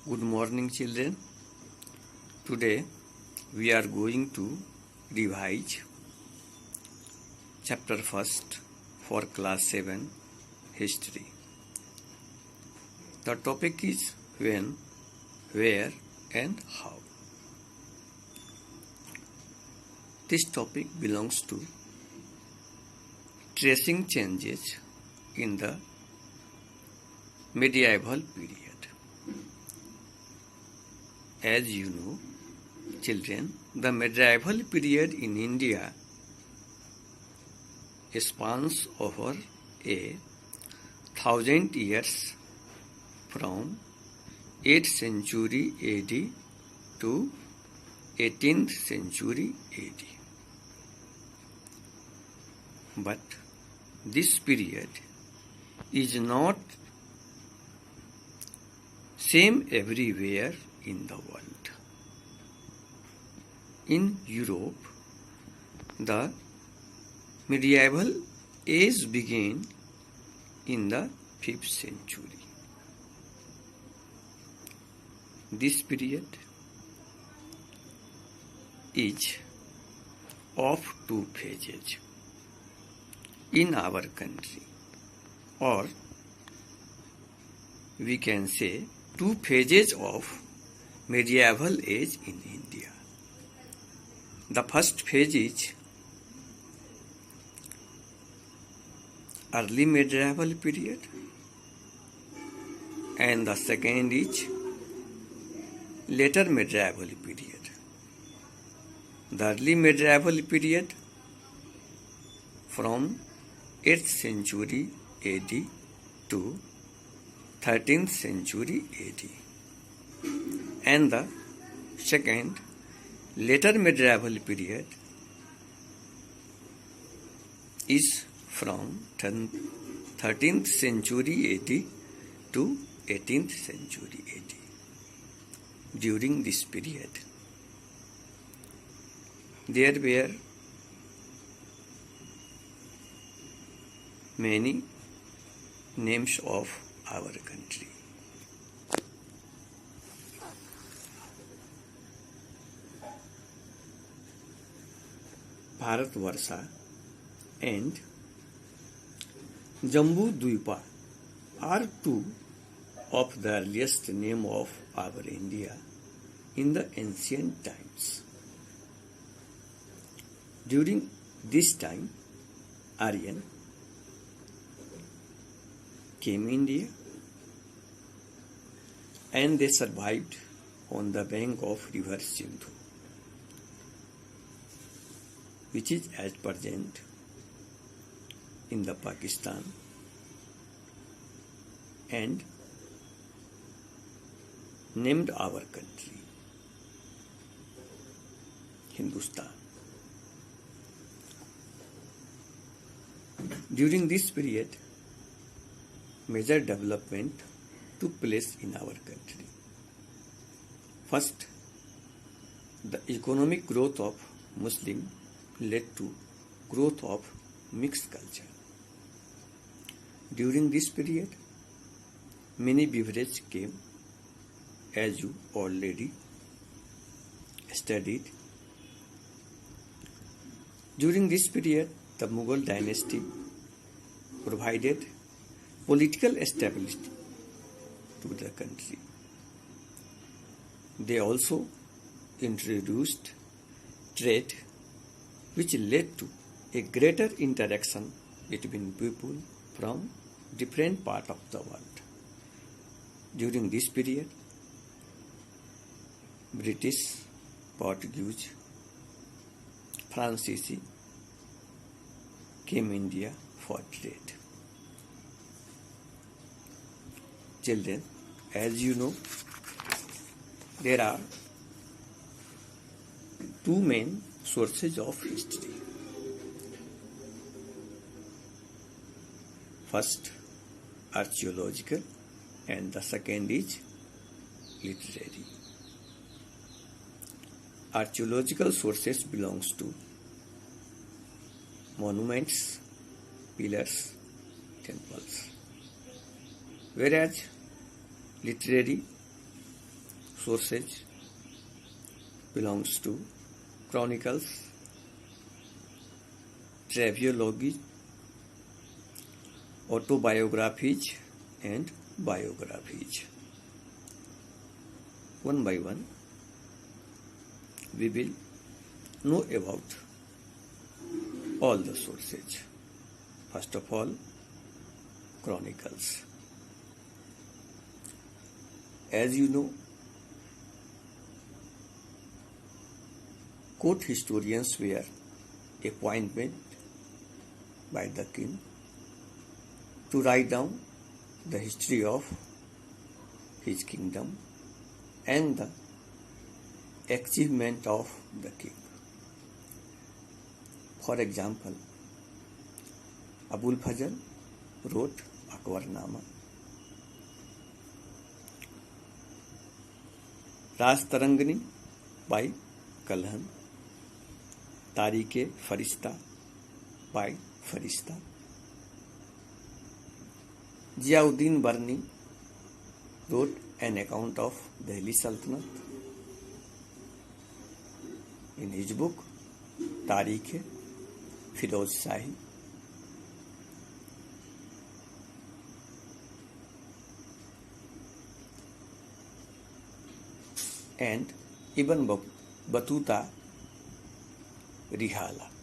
Good morning, children. Today we are going to revise chapter first for class 7 history. The topic is when, where and how. This topic belongs to tracing changes in the medieval period. As you know, children, the medieval period in India spans over 1,000 years from 8th century AD to 18th century AD. But this period is not same everywhere in the world. In Europe, the medieval age began in the 5th century. This period is of two phases in our country, or we can say two phases of medieval age in India. The first phase is early medieval period and the second is later medieval period. The early medieval period from 8th century AD to 13th century AD, and the second later medieval period is from 13th century AD to 18th century AD. During this period, there were many names of our country. Bharatvarsha and Jambu Dvipa are two of the earliest names of our India in the ancient times. During this time, Aryan came India and they survived on the bank of river Sindhu, which is at present in the Pakistan and named our country Hindustan. During this period, major development took place in our country. First, the economic growth of Muslim led to growth of mixed culture. During this period, many beverages came, as you already studied. During this period, the Mughal dynasty provided political stability to the country. They also introduced trade, which led to a greater interaction between people from different parts of the world. During this period, British, Portuguese, Francis came India for trade. Children, as you know, there are two main sources of history. First, archaeological, and the second is literary. Archaeological sources belongs to monuments, pillars, temples, whereas literary sources belongs to chronicles, travelogues, autobiographies and biographies. One by one, we will know about all the sources. First of all, chronicles. As you know, court historians were appointed by the king to write down the history of his kingdom and the achievement of the king. For example, Abul Fazl wrote Akbarnama. Raj Tarangani by Kalhan. Tariq Farishta by Farishta. Ziauddin Barni wrote an account of Delhi Sultanate in his book Tariq Firoz Shahi. And Ibn Battuta Rihala.